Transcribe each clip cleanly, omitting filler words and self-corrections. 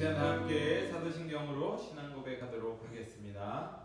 시간 다 함께 사도신경으로 신앙 고백하도록 하겠습니다.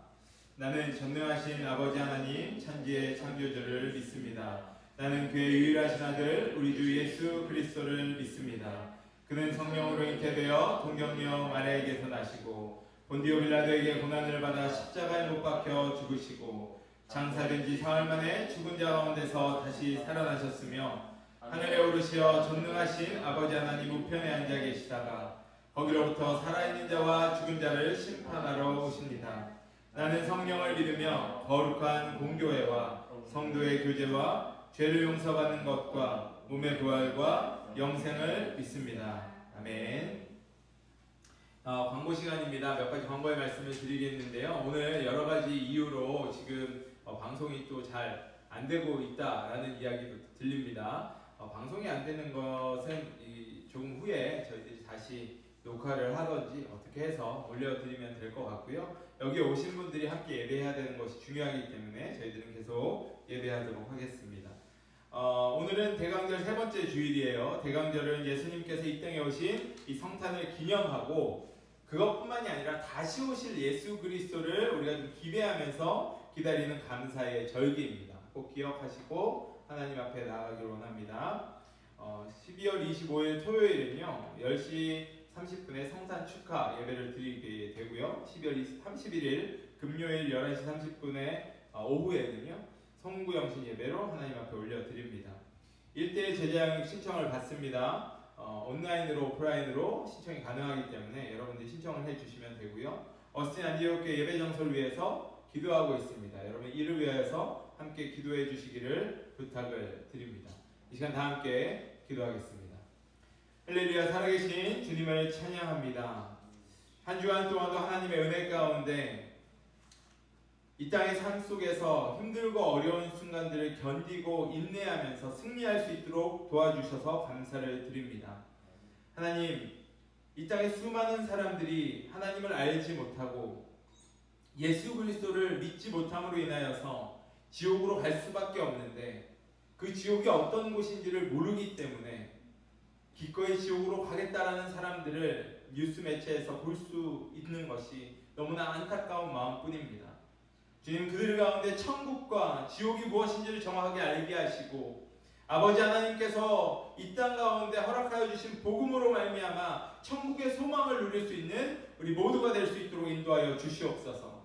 나는 전능하신 아버지 하나님 천지의 창조주를 믿습니다. 나는 그의 유일하신 아들 우리 주 예수 그리스도를 믿습니다. 그는 성령으로 잉태되어 동정녀 마리아에게서 나시고 본디오 빌라도에게 고난을 받아 십자가에 못 박혀 죽으시고 장사된 지 사흘 만에 죽은 자 가운데서 다시 살아나셨으며 하늘에 오르시어 전능하신 아버지 하나님 우편에 앉아 계시다가 거기로부터 살아있는 자와 죽은 자를 심판하러 오십니다. 나는 성령을 믿으며 거룩한 공교회와 성도의 교제와 죄를 용서받는 것과 몸의 부활과 영생을 믿습니다. 아멘. 광고 시간입니다. 몇 가지 광고의 말씀을 드리겠는데요. 오늘 여러 가지 이유로 지금 방송이 또 잘 안 되고 있다라는 이야기도 들립니다. 방송이 안 되는 것은 조금 후에 저희들이 다시 녹화를 하든지 어떻게 해서 올려드리면 될 것 같고요. 여기 오신 분들이 함께 예배해야 되는 것이 중요하기 때문에 저희들은 계속 예배하도록 하겠습니다. 오늘은 대강절 세 번째 주일이에요. 대강절은 예수님께서 이 땅에 오신 이 성탄을 기념하고 그것뿐만이 아니라 다시 오실 예수 그리스도를 우리가 좀 기대하면서 기다리는 감사의 절기입니다. 꼭 기억하시고 하나님 앞에 나아가기를 원합니다. 12월 25일 토요일은요 10시 30분에 성탄 축하 예배를 드리게 되고요. 12월 31일 금요일 11시 30분에 오후에는요 성구영신 예배로 하나님 앞에 올려드립니다. 1대1 제자양육 신청을 받습니다. 온라인으로 오프라인으로 신청이 가능하기 때문에 여러분들이 신청을 해주시면 되고요. 어스틴 안디옥교회 예배 장소를 위해서 기도하고 있습니다. 여러분 이를 위하여서 함께 기도해 주시기를 부탁을 드립니다. 이 시간 다 함께 기도하겠습니다. 할렐루야. 살아계신 주님을 찬양합니다. 한 주간 동안도 하나님의 은혜 가운데 이 땅의 삶 속에서 힘들고 어려운 순간들을 견디고 인내하면서 승리할 수 있도록 도와주셔서 감사를 드립니다. 하나님, 이 땅의 수많은 사람들이 하나님을 알지 못하고 예수 그리스도를 믿지 못함으로 인하여서 지옥으로 갈 수밖에 없는데 그 지옥이 어떤 곳인지를 모르기 때문에 기꺼이 지옥으로 가겠다라는 사람들을 뉴스 매체에서 볼 수 있는 것이 너무나 안타까운 마음뿐입니다. 주님, 그들 가운데 천국과 지옥이 무엇인지를 정확하게 알게 하시고 아버지 하나님께서 이 땅 가운데 허락하여 주신 복음으로 말미암아 천국의 소망을 누릴 수 있는 우리 모두가 될 수 있도록 인도하여 주시옵소서.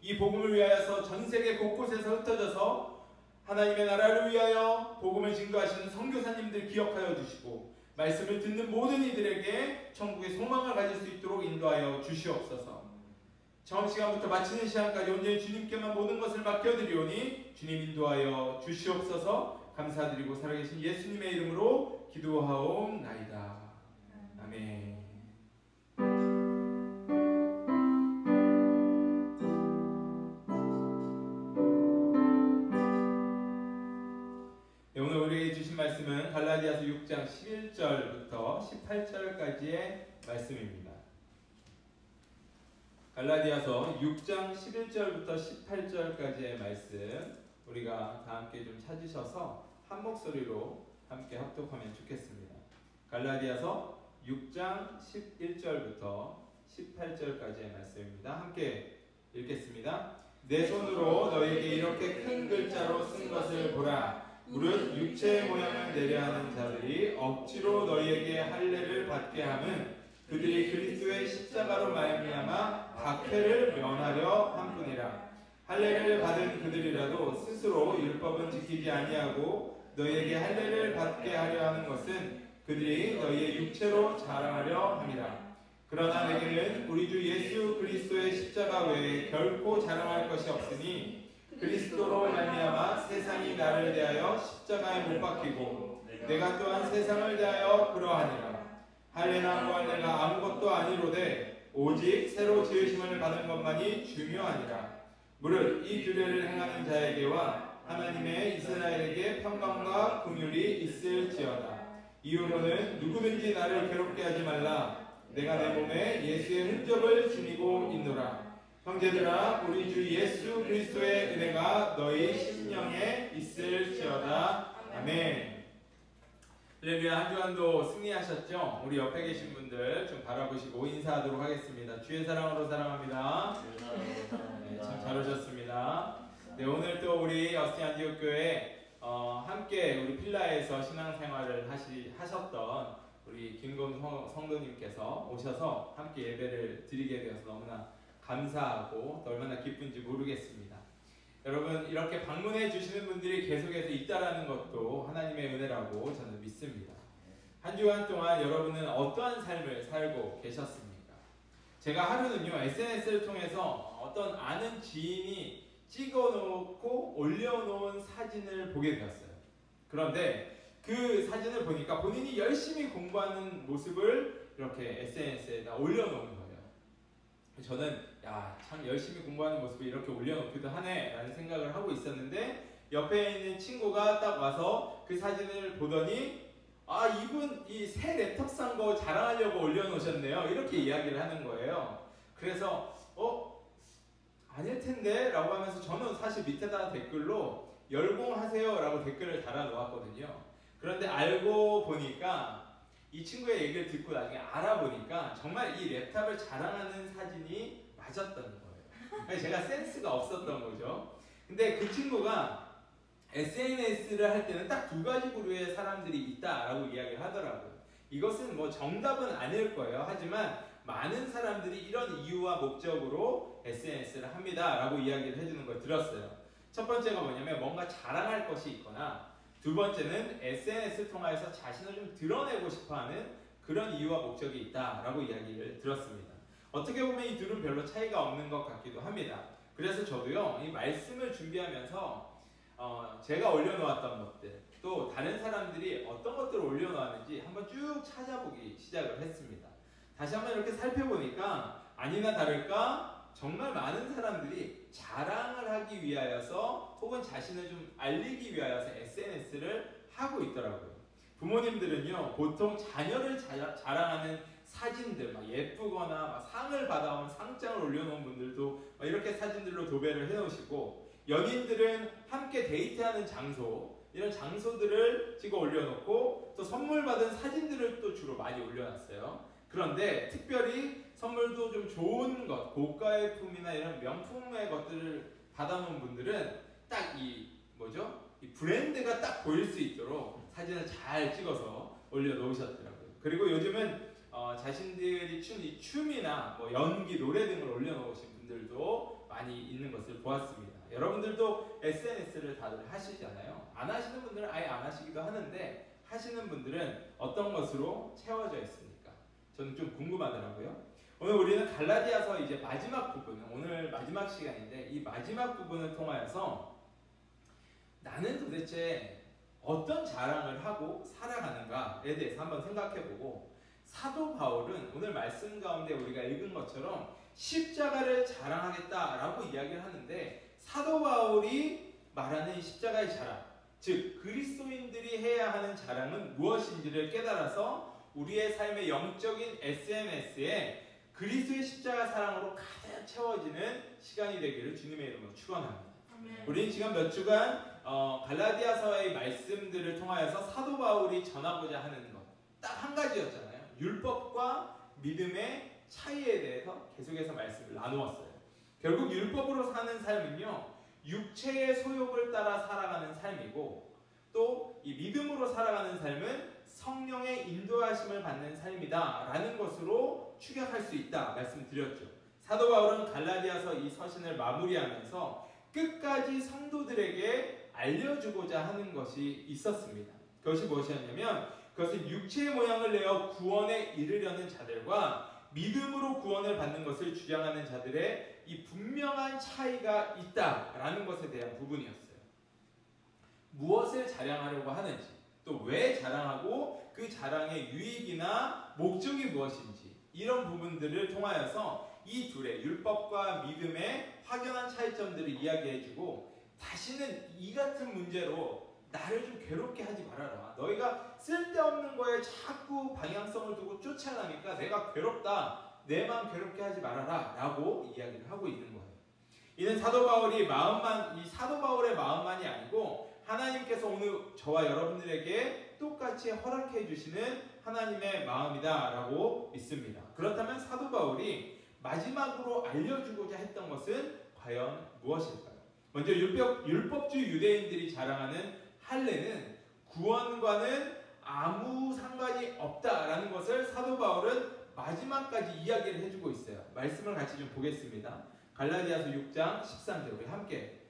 이 복음을 위하여서 전 세계 곳곳에서 흩어져서 하나님의 나라를 위하여 복음을 증거하시는 선교사님들 기억하여 주시고 말씀을 듣는 모든 이들에게 천국의 소망을 가질 수 있도록 인도하여 주시옵소서. 처음 시간부터 마치는 시간까지 온전히 주님께만 모든 것을 맡겨드리오니 주님 인도하여 주시옵소서. 감사드리고 살아계신 예수님의 이름으로 기도하옵나이다. 아멘. 오늘 우리에게 주신 말씀은 갈라디아서 6장 11절부터 18절까지의 말씀입니다. 갈라디아서 6장 11절부터 18절까지의 말씀 우리가 다 함께 좀 찾으셔서 한 목소리로 함께 합독하면 좋겠습니다. 갈라디아서 6장 11절부터 18절까지의 말씀입니다. 함께 읽겠습니다. 내 손으로 너에게 이렇게 큰 글자로 쓴 것을 보라. 무릇 육체의 모양을 내려하는 자들이 억지로 너희에게 할례를 받게 함은 그들이 그리스도의 십자가로 말미암아 박해를 면하려 함뿐이라. 할례를 받은 그들이라도 스스로 율법은 지키지 아니하고 너희에게 할례를 받게 하려 하는 것은 그들이 너희의 육체로 자랑하려 함이라. 그러나 내게는 우리 주 예수 그리스도의 십자가 외에 결코 자랑할 것이 없으니 그리스도로 말미암아 세상이 나를 대하여 십자가에 못 박히고 내가 또한 세상을 대하여 그러하니라. 할례나 무할례가 아무것도 아니로되 오직 새로 지으심을 받은 것만이 중요하니라. 무릇 이 규례를 행하는 자에게와 하나님의 이스라엘에게 평강과 긍휼이 있을지어다. 이후로는 누구든지 나를 괴롭게 하지 말라. 내가 내 몸에 예수의 흔적을 지니고 있노라. 형제들아, 우리 주 예수 그리스도의 은혜가 너희 심령에 있을지어다. 아멘. 할렐루야. 한 주간도 승리하셨죠? 우리 옆에 계신 분들 좀 바라보시고 인사하도록 하겠습니다. 주의 사랑으로 사랑합니다. 네, 참 잘 오셨습니다. 네, 오늘 또 우리 어스틴 안디옥 교회 함께 우리 필라에서 신앙생활을 하셨던 우리 김금 성도님께서 오셔서 함께 예배를 드리게 되어서 너무나 감사하고 또 얼마나 기쁜지 모르겠습니다. 여러분, 이렇게 방문해 주시는 분들이 계속해서 있다라는 것도 하나님의 은혜라고 저는 믿습니다. 한 주간 동안 여러분은 어떠한 삶을 살고 계셨습니까? 제가 하루는요, SNS를 통해서 어떤 아는 지인이 찍어놓고 올려놓은 사진을 보게 되었어요. 그런데 그 사진을 보니까 본인이 열심히 공부하는 모습을 이렇게 SNS에다 올려놓은 거예요. 저는 참 열심히 공부하는 모습을 이렇게 올려놓기도 하네 라는 생각을 하고 있었는데, 옆에 있는 친구가 딱 와서 그 사진을 보더니 이분 이 새 랩탑 산 거 자랑하려고 올려놓으셨네요, 이렇게 이야기를 하는 거예요. 그래서 아닐 텐데 라고 하면서 저는 사실 밑에다 댓글로 열공하세요 라고 댓글을 달아놓았거든요. 그런데 알고 보니까, 이 친구의 얘기를 듣고 나중에 알아보니까 정말 이 랩탑을 자랑하는 사진이 맞았던 거예요. 제가 센스가 없었던 거죠. 근데 그 친구가 SNS를 할 때는 딱 두 가지 부류의 사람들이 있다라고 이야기를 하더라고요. 이것은 뭐 정답은 아닐 거예요. 하지만 많은 사람들이 이런 이유와 목적으로 SNS를 합니다 라고 이야기를 해주는 걸 들었어요. 첫 번째가 뭐냐면 뭔가 자랑할 것이 있거나, 두 번째는 SNS를 통해서 자신을 좀 드러내고 싶어하는 그런 이유와 목적이 있다라고 이야기를 들었습니다. 어떻게 보면 이 둘은 별로 차이가 없는 것 같기도 합니다. 그래서 저도요, 이 말씀을 준비하면서 제가 올려놓았던 것들, 또 다른 사람들이 어떤 것들을 올려놓았는지 한번 쭉 찾아보기 시작을 했습니다. 다시 한번 이렇게 살펴보니까 아니나 다를까 정말 많은 사람들이 자랑을 하기 위하여서 혹은 자신을 좀 알리기 위하여서 SNS를 하고 있더라고요. 부모님들은요, 보통 자녀를 자랑하는 사진들, 막 예쁘거나 막 상을 받아온 상장을 올려놓은 분들도 이렇게 사진들로 도배를 해놓으시고, 연인들은 함께 데이트하는 장소, 이런 장소들을 찍어 올려놓고 또 선물 받은 사진들을 또 주로 많이 올려놨어요. 그런데 특별히 선물도 좀 좋은 것, 고가의 품이나 이런 명품의 것들을 받아놓은 분들은 딱 이 브랜드가 딱 보일 수 있도록 사진을 잘 찍어서 올려놓으셨더라고요. 그리고 요즘은 자신들이 춘 이 춤이나 연기, 노래 등을 올려놓으신 분들도 많이 있는 것을 보았습니다. 여러분들도 SNS를 다들 하시잖아요. 안 하시는 분들은 아예 안 하시기도 하는데, 하시는 분들은 어떤 것으로 채워져 있습니까? 저는 좀 궁금하더라고요. 오늘 우리는 갈라디아서 이제 마지막 부분, 오늘 마지막 시간인데, 이 마지막 부분을 통하여서 나는 도대체 어떤 자랑을 하고 살아가는가에 대해서 한번 생각해보고, 사도 바울은 오늘 말씀 가운데 우리가 읽은 것처럼 십자가를 자랑하겠다라고 이야기를 하는데, 사도 바울이 말하는 십자가의 자랑, 즉 그리스도인들이 해야 하는 자랑은 무엇인지를 깨달아서 우리의 삶의 영적인 SNS에 그리스도의 십자가 사랑으로 가득 채워지는 시간이 되기를 주님의 이름으로 축원합니다. 우리는 지금 몇 주간 갈라디아서의 말씀들을 통하여서 사도 바울이 전하고자 하는 것 딱 한 가지였잖아요. 율법과 믿음의 차이에 대해서 계속해서 말씀을 나누었어요. 결국 율법으로 사는 삶은요, 육체의 소욕을 따라 살아가는 삶이고, 또 이 믿음으로 살아가는 삶은 성령의 인도하심을 받는 삶이다 라는 것으로 추격할 수 있다 말씀드렸죠. 사도 바울은 갈라디아서 이 서신을 마무리하면서 끝까지 성도들에게 알려주고자 하는 것이 있었습니다. 그것이 무엇이었냐면, 그것은 육체의 모양을 내어 구원에 이르려는 자들과 믿음으로 구원을 받는 것을 주장하는 자들의 이 분명한 차이가 있다라는 것에 대한 부분이었어요. 무엇을 자랑하려고 하는지, 또 왜 자랑하고 그 자랑의 유익이나 목적이 무엇인지, 이런 부분들을 통하여서 이 둘의 율법과 믿음의 확연한 차이점들을 이야기해주고, 다시는 이 같은 문제로 나를 좀 괴롭게 하지 말아라. 너희가 쓸데없는 거에 자꾸 방향성을 두고 쫓아가니까 내가 괴롭다. 내 마음 괴롭게 하지 말아라. 라고 이야기를 하고 있는 거예요. 이는 사도 바울의 마음만이 아니고 하나님께서 오늘 저와 여러분들에게 똑같이 허락해 주시는 하나님의 마음이다라고 믿습니다. 그렇다면 사도 바울이 마지막으로 알려주고자 했던 것은 과연 무엇일까요? 먼저 율법주의 유대인들이 자랑하는 할례는 구원과는 아무 상관이 없다라는 것을 사도 바울은 마지막까지 이야기를 해주고 있어요. 말씀을 같이 좀 보겠습니다. 갈라디아서 6장 13절 우리 함께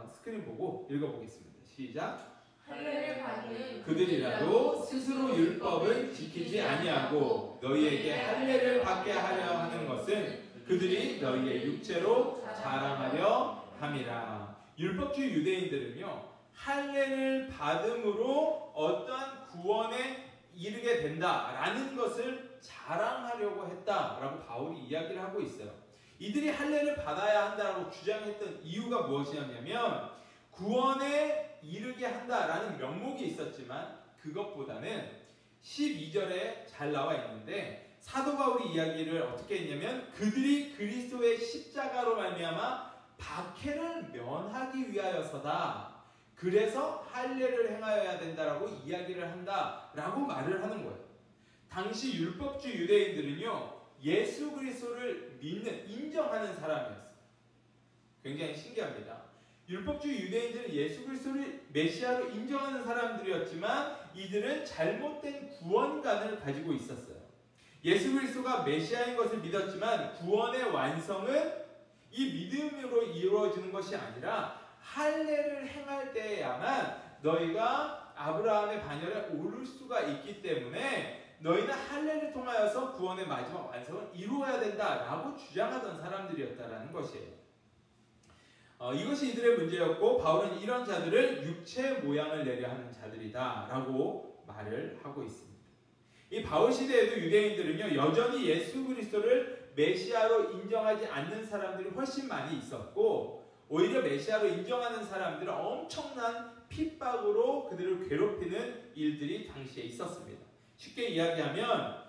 스크린 보고 읽어보겠습니다. 시작. 할례를 받는 그들이라도 스스로 율법을 지키지 아니하고 너희에게 할례를 받게 하려 하는 것은 그들이 너희의 육체로 자랑하려 함이라. 율법주의 유대인들은요, 할례를 받음으로 어떠한 구원에 이르게 된다라는 것을 자랑하려고 했다라고 바울이 이야기를 하고 있어요. 이들이 할례를 받아야 한다라고 주장했던 이유가 무엇이었냐면 구원에 이르게 한다라는 명목이 있었지만 그것보다는 12절에 잘 나와 있는데 사도 바울이 이야기를 어떻게 했냐면 그들이 그리스도의 십자가로 말미암아 박해를 면하기 위하여서다. 그래서 할례를 행하여야 된다라고 이야기를 한다라고 말을 하는 거예요. 당시 율법주의 유대인들은요, 예수 그리스도를 믿는, 인정하는 사람이었어요. 굉장히 신기합니다. 율법주의 유대인들은 예수 그리스도를 메시아로 인정하는 사람들이었지만 이들은 잘못된 구원관을 가지고 있었어요. 예수 그리스도가 메시아인 것을 믿었지만 구원의 완성은 이 믿음으로 이루어지는 것이 아니라 할례를 행할 때에야만 너희가 아브라함의 반열에 오를 수가 있기 때문에 너희는 할례를 통하여서 구원의 마지막 완성을 이루어야 된다라고 주장하던 사람들이었다라는 것이에요. 이것이 이들의 문제였고 바울은 이런 자들을 육체 모양을 내려 하는 자들이다라고 말을 하고 있습니다. 이 바울 시대에도 유대인들은요, 여전히 예수 그리스도를 메시아로 인정하지 않는 사람들이 훨씬 많이 있었고 오히려 메시아로 인정하는 사람들은 엄청난 핍박으로 그들을 괴롭히는 일들이 당시에 있었습니다. 쉽게 이야기하면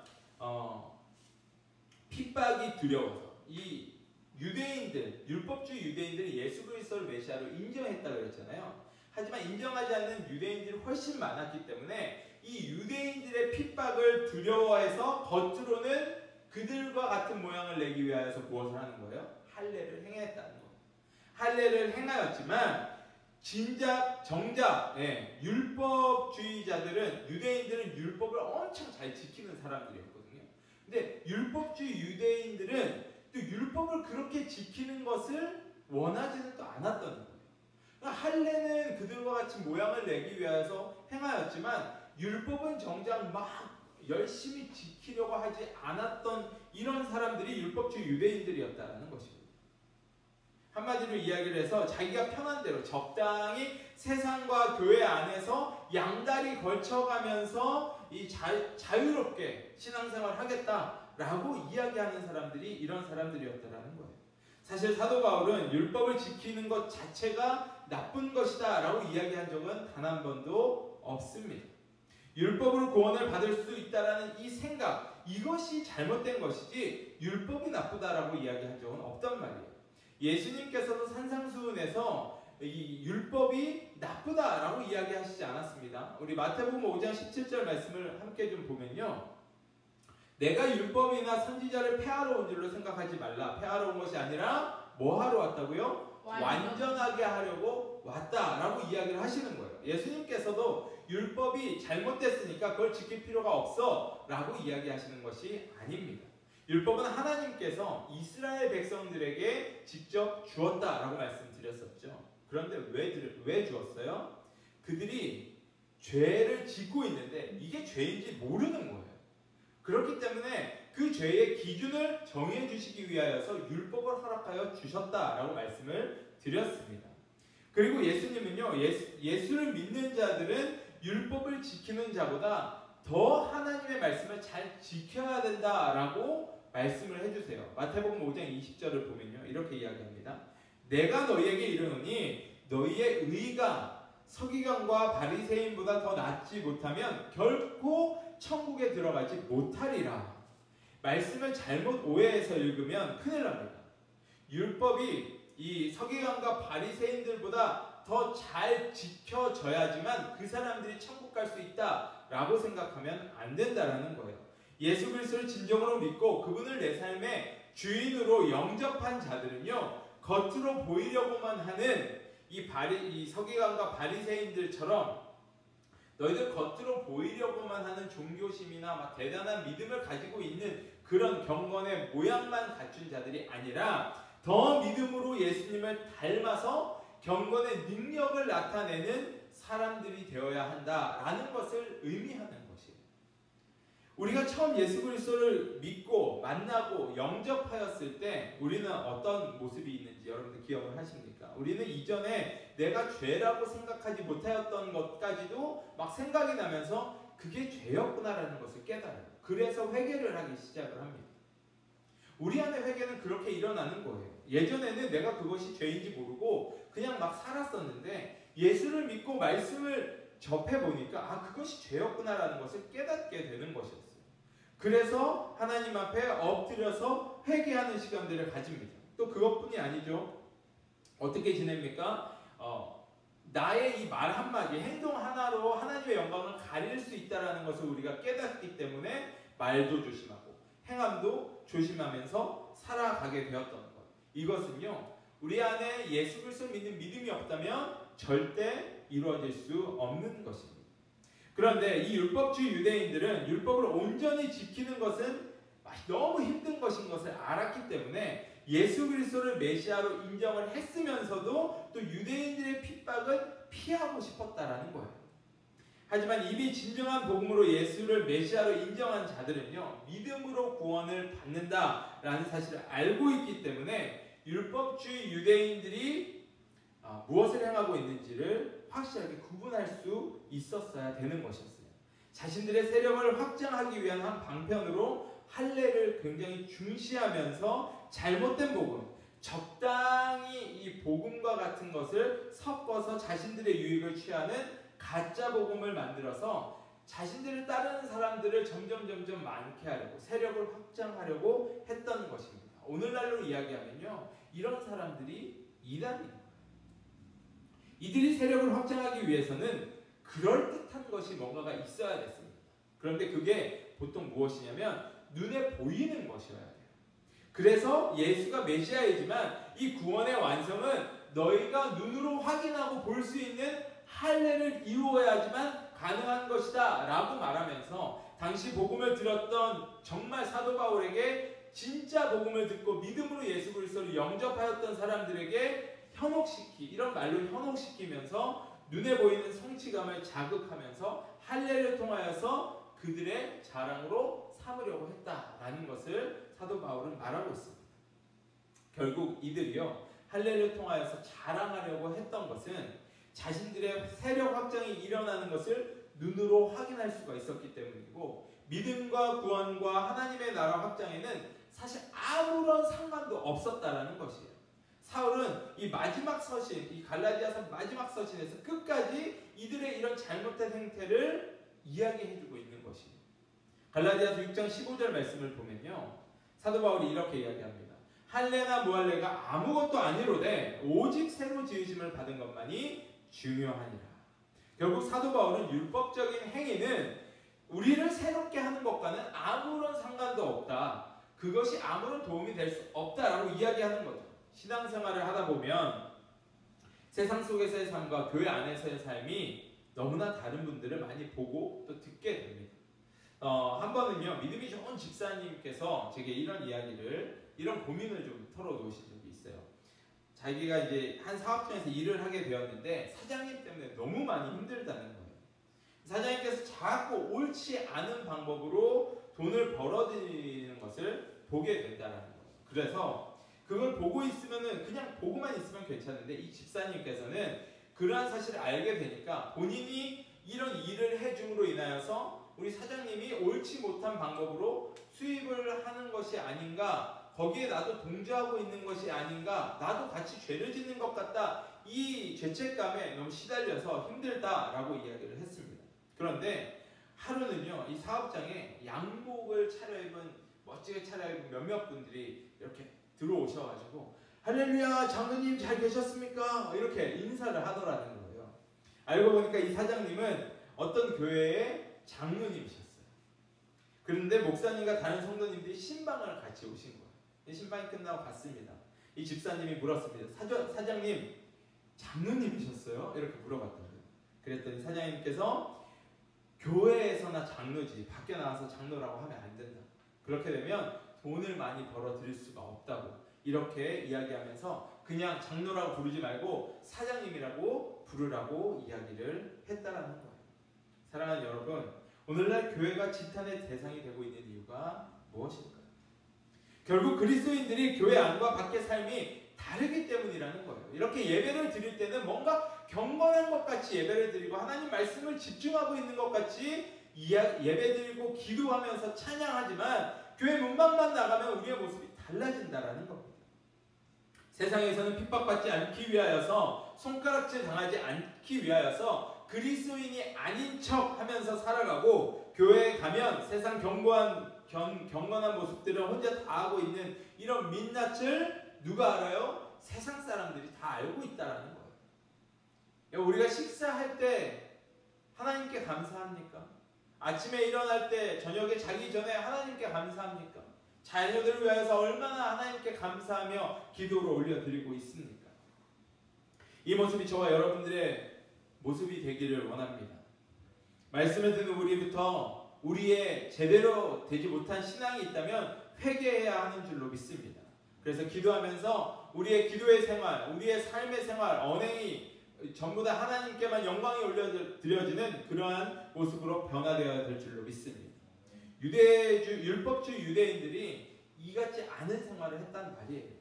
핍박이 두려워서 이 유대인들, 율법주의 유대인들이 예수 그리스도를 메시아로 인정했다고 그랬잖아요. 하지만 인정하지 않는 유대인들이 훨씬 많았기 때문에 이 유대인들의 핍박을 두려워해서 겉으로는 그들과 같은 모양을 내기 위하여서 무엇을 하는 거예요? 할례를 행했다는 거예요. 할례를 행하였지만 정작 율법주의자들은, 유대인들은 율법을 엄청 잘 지키는 사람들이었거든요. 근데 율법주의 유대인들은 또 율법을 그렇게 지키는 것을 원하지는 또 않았던 거예요. 할례는 그들과 같이 모양을 내기 위해서 행하였지만 율법은 정작 막 열심히 지키려고 하지 않았던 이런 사람들이 율법주의 유대인들이었다는 것입니다. 한마디로 이야기를 해서 자기가 편한 대로 적당히 세상과 교회 안에서 양다리 걸쳐가면서 이 자유롭게 신앙생활을 하겠다라고 이야기하는 사람들이 이런 사람들이었다라는 거예요. 사실 사도 바울은 율법을 지키는 것 자체가 나쁜 것이다 라고 이야기한 적은 단 한 번도 없습니다. 율법으로 구원을 받을 수 있다라는 이 생각, 이것이 잘못된 것이지 율법이 나쁘다라고 이야기한 적은 없단 말이에요. 예수님께서도 산상수훈에서 이 율법이 나쁘다라고 이야기하시지 않았습니다. 우리 마태복음 5장 17절 말씀을 함께 좀 보면요, 내가 율법이나 선지자를 폐하러 온 줄로 생각하지 말라. 폐하러 온 것이 아니라 뭐 하러 왔다고요? 완전하게 하려고 왔다라고 이야기를 하시는 거예요. 예수님께서도 율법이 잘못됐으니까 그걸 지킬 필요가 없어 라고 이야기하시는 것이 아닙니다. 율법은 하나님께서 이스라엘 백성들에게 직접 주었다라고 말씀드렸었죠. 그런데 왜 주었어요? 그들이 죄를 짓고 있는데 이게 죄인지 모르는 거예요. 그렇기 때문에 그 죄의 기준을 정해 주시기 위하여서 율법을 허락하여 주셨다라고 말씀을 드렸습니다. 그리고 예수님은요, 예수를 믿는 자들은 율법을 지키는 자보다 더 하나님의 말씀을 잘 지켜야 된다라고 말씀을 해주세요. 마태복음 5장 20절을 보면요, 이렇게 이야기합니다. 내가 너희에게 이르노니 너희의 의가 서기관과 바리새인보다 더 낫지 못하면 결코 천국에 들어가지 못하리라. 말씀을 잘못 오해해서 읽으면 큰일 납니다. 율법이 이 서기관과 바리새인들보다 더 잘 지켜져야지만 그 사람들이 천국 갈 수 있다 라고 생각하면 안 된다라는 거예요. 예수 그리스도를 진정으로 믿고 그분을 내 삶의 주인으로 영접한 자들은요, 겉으로 보이려고만 하는 이 서기관과 바리새인들처럼 너희들 겉으로 보이려고만 하는 종교심이나 막 대단한 믿음을 가지고 있는 그런 경건의 모양만 갖춘 자들이 아니라 더 믿음으로 예수님을 닮아서 경건의 능력을 나타내는 사람들이 되어야 한다라는 것을 의미하는 것이에요. 우리가 처음 예수 그리스도를 믿고 만나고 영접하였을 때 우리는 어떤 모습이 있는지 여러분들 기억을 하십니까? 우리는 이전에 내가 죄라고 생각하지 못하였던 것까지도 막 생각이 나면서 그게 죄였구나라는 것을 깨달아요. 그래서 회개를 하기 시작을 합니다. 우리 안에 회개는 그렇게 일어나는 거예요. 예전에는 내가 그것이 죄인지 모르고 그냥 막 살았었는데 예수를 믿고 말씀을 접해보니까 그것이 죄였구나라는 것을 깨닫게 되는 것이었어요. 그래서 하나님 앞에 엎드려서 회개하는 시간들을 가집니다. 또 그것뿐이 아니죠. 어떻게 지냅니까? 나의 이 말 한마디, 행동 하나로 하나님의 영광을 가릴 수 있다는 것을 우리가 깨닫기 때문에 말도 조심하고 행함도 조심하면서 살아가게 되었던 것. 이것은요, 우리 안에 예수 그리스도를 믿는 믿음이 없다면 절대 이루어질 수 없는 것입니다. 그런데 이 율법주의 유대인들은 율법을 온전히 지키는 것은 너무 힘든 것인 것을 알았기 때문에 예수 그리스도를 메시아로 인정을 했으면서도 또 유대인들의 핍박을 피하고 싶었다라는 거예요. 하지만 이미 진정한 복음으로 예수를 메시아로 인정한 자들은요, 믿음으로 구원을 받는다라는 사실을 알고 있기 때문에 율법주의 유대인들이 무엇을 행하고 있는지를 확실하게 구분할 수 있었어야 되는 것이었어요. 자신들의 세력을 확장하기 위한 한 방편으로 할례를 굉장히 중시하면서 잘못된 복음, 적당히 이 복음과 같은 것을 섞어서 자신들의 유익을 취하는 가짜 복음을 만들어서 자신들을 따르는 사람들을 점점 많게 하려고, 세력을 확장하려고 했던 것입니다. 오늘날로 이야기하면요, 이런 사람들이 이단입니다. 이들이 세력을 확장하기 위해서는 그럴듯한 것이 뭔가가 있어야 됐습니다. 그런데 그게 보통 무엇이냐면 눈에 보이는 것이어야 돼요. 그래서 예수가 메시아이지만 이 구원의 완성은 너희가 눈으로 확인하고 볼 수 있는 할례를 이루어야지만 가능한 것이다 라고 말하면서 당시 복음을 들었던 정말 사도 바울에게 진짜 복음을 듣고 믿음으로 예수 그리스도를 영접하였던 사람들에게 이런 말로 현혹시키면서 눈에 보이는 성취감을 자극하면서 할례를 통하여서 그들의 자랑으로 삼으려고 했다라는 것을 사도 바울은 말하고 있습니다. 결국 이들이요, 할례를 통하여서 자랑하려고 했던 것은 자신들의 세력 확장이 일어나는 것을 눈으로 확인할 수가 있었기 때문이고, 믿음과 구원과 하나님의 나라 확장에는 사실 아무런 상관도 없었다라는 것이에요. 사울은 이 마지막 서신, 이 갈라디아서 마지막 서신에서 끝까지 이들의 이런 잘못된 행태를 이야기해주고 있는 것이에요. 갈라디아서 6장 15절 말씀을 보면요, 사도 바울이 이렇게 이야기합니다. 할례나 무할례가 아무것도 아니로되 오직 새로 지으심을 받은 것만이 중요하니라. 결국 사도 바울은 율법적인 행위는 우리를 새롭게 하는 것과는 아무런 상관도 없다. 그것이 아무런 도움이 될 수 없다라고 이야기하는 거죠. 신앙생활을 하다 보면 세상 속에서의 삶과 교회 안에서의 삶이 너무나 다른 분들을 많이 보고 또 듣게 됩니다. 한 번은요, 믿음이 좋은 집사님께서 제게 이런 고민을 좀 털어놓으신 적이 있어요. 자기가 이제 한 사업장에서 일을 하게 되었는데 사장님 때문에 너무 많이 힘들다는 거예요. 사장님께서 자꾸 옳지 않은 방법으로 돈을 벌어들이는 것을 보게 된다는 거예요. 그래서 그걸 보고 있으면은 그냥 보고만 있으면 괜찮은데 이 집사님께서는 그러한 사실을 알게 되니까 본인이 이런 일을 해줌으로 인하여서 우리 사장님이 옳지 못한 방법으로 수입을 하는 것이 아닌가, 거기에 나도 동조하고 있는 것이 아닌가, 나도 같이 죄를 짓는 것 같다, 이 죄책감에 너무 시달려서 힘들다라고 이야기를 했습니다. 그런데 하루는요, 이 사업장에 양복을 멋지게 차려입은 몇몇 분들이 이렇게 들어오셔가지고 할렐루야 장로님 잘 계셨습니까? 이렇게 인사를 하더라는 거예요. 알고 보니까 이 사장님은 어떤 교회의 장로님이셨어요. 그런데 목사님과 다른 성도님들이 신방을 같이 오신 거예요. 신방이 끝나고 갔습니다. 이 집사님이 물었습니다. 사장님, 장로님이셨어요? 이렇게 물어봤거든요. 그랬더니 사장님께서 교회에서나 장로지 밖에 나와서 장로라고 하면 안 된다. 그렇게 되면 돈을 많이 벌어들일 수가 없다고 이렇게 이야기하면서 그냥 장로라고 부르지 말고 사장님이라고 부르라고 이야기를 했다라는 거예요. 사랑하는 여러분, 오늘날 교회가 지탄의 대상이 되고 있는 이유가 무엇일까요? 결국 그리스도인들이 교회 안과 밖의 삶이 다르기 때문이라는 거예요. 이렇게 예배를 드릴 때는 뭔가 경건한 것 같이 예배를 드리고 하나님 말씀을 집중하고 있는 것 같이 예배 드리고 기도하면서 찬양하지만 교회 문방만 나가면 우리의 모습이 달라진다라는 겁니다. 세상에서는 핍박받지 않기 위하여서 손가락질 당하지 않기 위하여서 그리스도인이 아닌 척 하면서 살아가고 교회에 가면 세상 경건한 모습들을 혼자 다 하고 있는 이런 민낯을 누가 알아요? 세상 사람들이 다 알고 있다라는 거예요. 우리가 식사할 때 하나님께 감사합니까? 아침에 일어날 때 저녁에 자기 전에 하나님께 감사합니까? 자녀들을 위하여서 얼마나 하나님께 감사하며 기도를 올려드리고 있습니까? 이 모습이 저와 여러분들의 모습이 되기를 원합니다. 말씀을 듣는 우리부터 우리의 제대로 되지 못한 신앙이 있다면 회개해야 하는 줄로 믿습니다. 그래서 기도하면서 우리의 기도의 생활, 우리의 삶의 생활, 언행이 전부 다 하나님께만 영광이 올려드려지는 그러한 모습으로 변화되어야 될 줄로 믿습니다. 율법주 유대인들이 이같지 않은 생활을 했단 말이에요.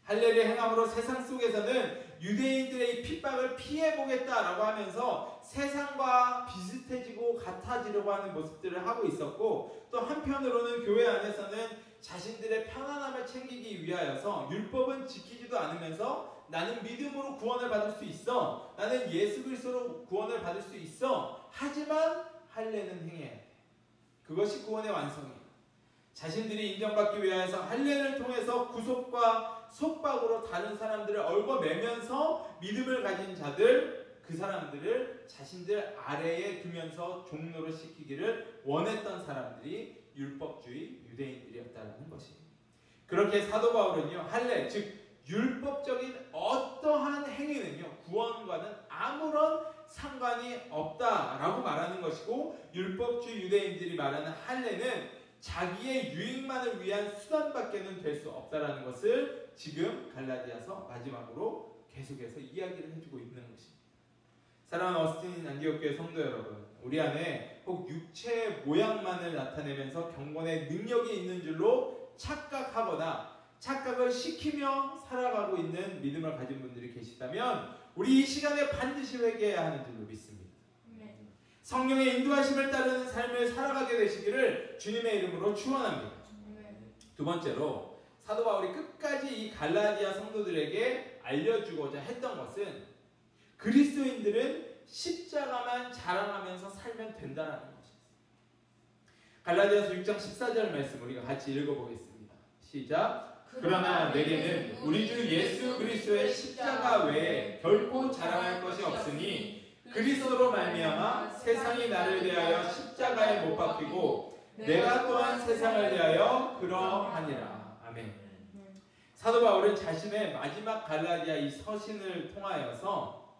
할례를 행함으로 세상 속에서는 유대인들의 핍박을 피해보겠다라고 하면서 세상과 비슷해지고 같아지려고 하는 모습들을 하고 있었고, 또 한편으로는 교회 안에서는 자신들의 편안함을 챙기기 위하여서 율법은 지키지도 않으면서 나는 믿음으로 구원을 받을 수 있어, 나는 예수 그리스도로 구원을 받을 수 있어, 하지만 할례는 행해야 돼. 그것이 구원의 완성이에요. 자신들이 인정받기 위하여서 할례를 통해서 구속과 속박으로 다른 사람들을 얽어매면서 믿음을 가진 자들, 그 사람들을 자신들 아래에 두면서 종노릇 시키기를 원했던 사람들이 율법주의 유대인들이었다는 것입니다. 그렇게 사도 바울은요, 할례, 즉 율법적인 어떠한 행위는요 구원과는 아무런 상관이 없다라고 말하는 것이고, 율법주의 유대인들이 말하는 할례는 자기의 유익만을 위한 수단밖에는 될 수 없다라는 것을 지금 갈라디아서 마지막으로 계속해서 이야기를 해주고 있는 것입니다. 사랑하는 어스틴 안디옥교회 성도 여러분, 우리 안에 혹 육체의 모양만을 나타내면서 경건의 능력이 있는 줄로 착각하거나 착각을 시키며 살아가고 있는 믿음을 가진 분들이 계시다면 우리 이 시간에 반드시 회개해야 하는 줄로 믿습니다. 성령의 인도하심을 따르는 삶을 살아가게 되시기를 주님의 이름으로 축원합니다. 두 번째로 사도 바울이 끝까지 이 갈라디아 성도들에게 알려주고자 했던 것은 그리스도인들은 십자가만 자랑하면서 살면 된다는 것이었습니다. 갈라디아서 6장 14절 말씀 우리가 같이 읽어보겠습니다. 시작. 그러나 내게는 우리 주 예수 그리스도의 십자가 외에 결코 자랑할 것이 없으니 그리스도로 말미암아 세상이 나를 대하여 십자가에 못 박히고 내가 또한 세상을 대하여 그러하니라. 아멘. 사도 바울은 자신의 마지막 갈라디아 이 서신을 통하여서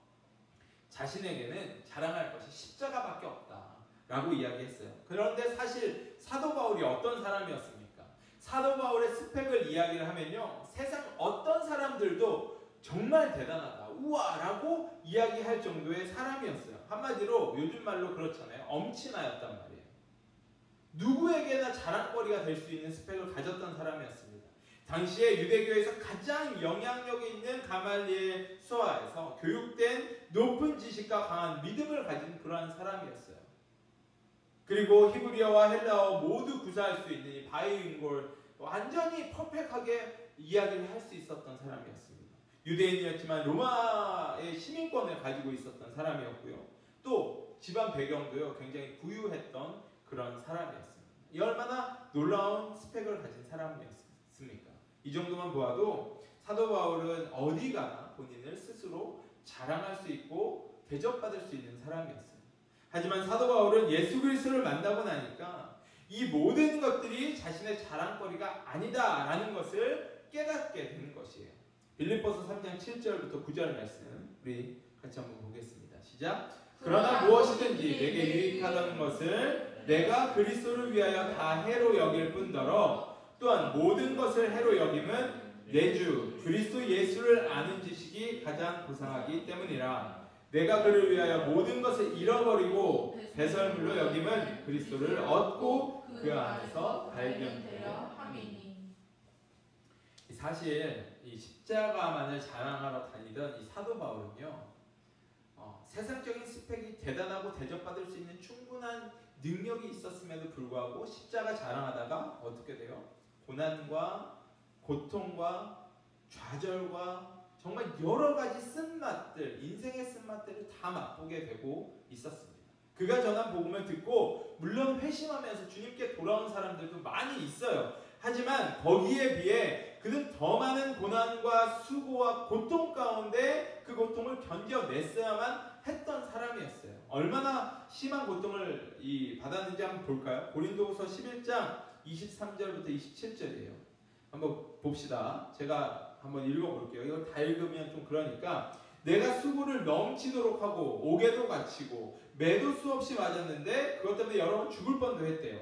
자신에게는 자랑할 것이 십자가밖에 없다라고 이야기했어요. 그런데 사실 사도 바울이 어떤 사람이었습니까? 사도 바울의 스펙을 이야기를 하면요, 세상 어떤 사람들도 정말 대단하다, 우와 라고 이야기할 정도의 사람이었어요. 한마디로 요즘 말로 그렇잖아요, 엄친아였단 말이에요. 누구에게나 자랑거리가 될 수 있는 스펙을 가졌던 사람이었습니다. 당시에 유대교에서 가장 영향력이 있는 가말리엘 수하에서 교육된 높은 지식과 강한 믿음을 가진 그러한 사람이었어요. 그리고 히브리어와 헬라어 모두 구사할 수 있는 이 바이링골, 완전히 퍼펙트하게 이야기를 할 수 있었던 사람이었습니다. 유대인이었지만 로마의 시민권을 가지고 있었던 사람이었고요. 또 집안 배경도요 굉장히 부유했던 그런 사람이었습니다. 이 얼마나 놀라운 스펙을 가진 사람이었습니까? 이 정도만 보아도 사도 바울은 어디 가나 본인을 스스로 자랑할 수 있고 대접받을 수 있는 사람이었어요. 하지만 사도 바울은 예수 그리스도를 만나고 나니까 이 모든 것들이 자신의 자랑거리가 아니다라는 것을 깨닫게 되는 것이에요. 빌립보서 3장 7절부터 9절 말씀 우리 같이 한번 보겠습니다. 시작. 그러나 무엇이든지 내게 유익하다는 것을 내가 그리스도를 위하여 다 해로 여길 뿐더러 또한 모든 것을 해로 여김은 내 주 그리스도 예수를 아는 지식이 가장 고상하기 때문이라. 내가 그를 위하여 모든 것을 잃어버리고 배설물로 여김은 그리스도를 얻고 그 안에서 발견되려 함이니. 사실 이 십자가만을 자랑하러 다니던 이 사도 바울은요, 세상적인 스펙이 대단하고 대접받을 수 있는 충분한 능력이 있었음에도 불구하고 십자가 자랑하다가 어떻게 돼요? 고난과 고통과 좌절과 정말 여러 가지 쓴맛들, 인생의 쓴맛들을 다 맛보게 되고 있었습니다. 그가 전한 복음을 듣고 물론 회심하면서 주님께 돌아온 사람들도 많이 있어요. 하지만 거기에 비해 그는 더 많은 고난과 수고와 고통 가운데 그 고통을 견뎌냈어야만 했던 사람이었어요. 얼마나 심한 고통을 받았는지 한번 볼까요? 고린도후서 11장 23절부터 27절이에요. 한번 봅시다. 제가 한번 읽어볼게요. 이걸 다 읽으면 좀 그러니까 내가 수고를 넘치도록 하고 옥에도 갇히고 매도 수없이 맞았는데 그것 때문에 여러 번 죽을 뻔도 했대요.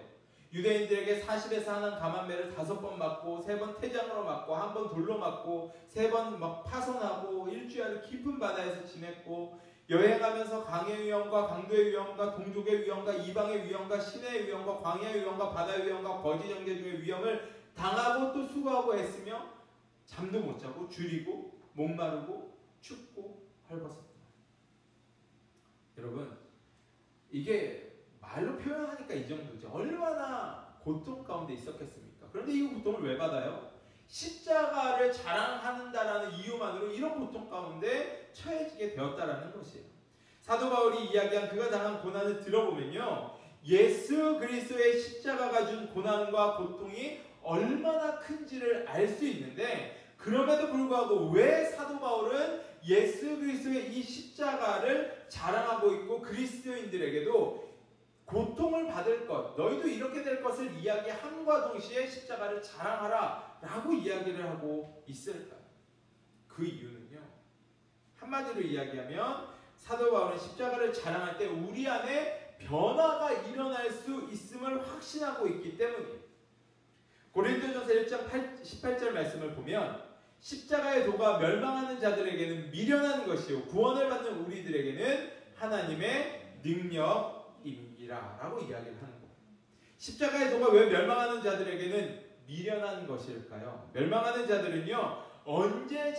유대인들에게 40에서 하는 감한매를 5번 맞고 3번 태장으로 맞고 1번 돌로 맞고 3번 막 파손하고 일주일을 깊은 바다에서 지냈고 여행하면서 강의 위험과 강도의 위험과 동족의 위험과 이방의 위험과 시내의 위험과 광야의 위험과 바다의 위험과 거지 정죄주의 위험을 당하고 또 수고하고 애쓰며 잠도 못 자고 줄이고 목마르고 춥고 헐벗었다. 여러분 이게 말로 표현하니까 이 정도지 얼마나 고통 가운데 있었겠습니까? 그런데 이 고통을 왜 받아요? 십자가를 자랑한다라는 이유만으로 이런 고통 가운데 처해지게 되었다라는 것이에요. 사도 바울이 이야기한 그가 당한 고난을 들어보면요, 예수 그리스도의 십자가가 준 고난과 고통이 얼마나 큰지를 알 수 있는데, 그럼에도 불구하고 왜 사도 바울은 예수 그리스도의 이 십자가를 자랑하고 있고 그리스도인들에게도 고통을 받을 것, 너희도 이렇게 될 것을 이야기함과 동시에 십자가를 자랑하라 라고 이야기를 하고 있을까요? 그 이유는요, 한마디로 이야기하면 사도 바울은 십자가를 자랑할 때 우리 안에 변화가 일어날 수 있음을 확신하고 있기 때문이에요. 고린도전서 1장 18절 말씀을 보면 십자가의 도가 멸망하는 자들에게는 미련한 것이요 구원을 받는 우리들에게는 하나님의 능력입니다 라고 이야기를 하는 거예요. 십자가의 도가 왜 멸망하는 자들에게는 미련한 것일까요? 멸망하는 자들은요, 언제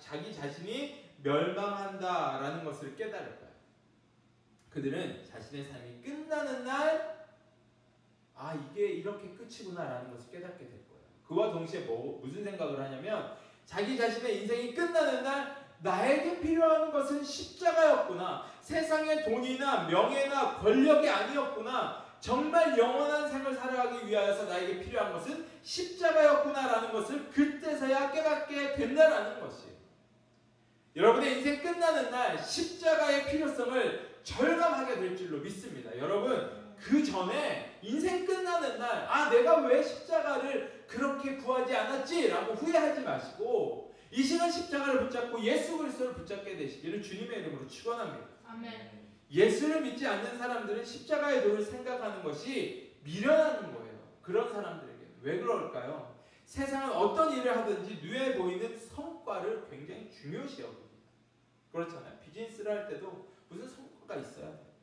자기 자신이 멸망한다라는 것을 깨달을까요? 그들은 자신의 삶이 끝나는 날, 이게 이렇게 끝이구나 라는 것을 깨닫게 될 거예요. 그와 동시에 무슨 생각을 하냐면, 자기 자신의 인생이 끝나는 날 나에게 필요한 것은 십자가였구나, 세상의 돈이나 명예나 권력이 아니었구나, 정말 영원한 삶을 살아가기 위하여서 나에게 필요한 것은 십자가였구나 라는 것을 그때서야 깨닫게 된다라는 것이에요. 여러분의 인생 끝나는 날 십자가의 필요성을 절감하게 될 줄로 믿습니다. 여러분, 그 전에 인생 끝나는 날 내가 왜 십자가를 그렇게 구하지 않았지? 라고 후회하지 마시고 이 시간 십자가를 붙잡고 예수 그리스도를 붙잡게 되시기를 주님의 이름으로 축원합니다. 아멘. 예수를 믿지 않는 사람들은 십자가의 도를 생각하는 것이 미련한 거예요. 그런 사람들에게. 왜 그럴까요? 세상은 어떤 일을 하든지 눈에 보이는 성과를 굉장히 중요시 여깁니다. 그렇잖아요. 비즈니스를 할 때도 무슨 성과가 있어야 돼요.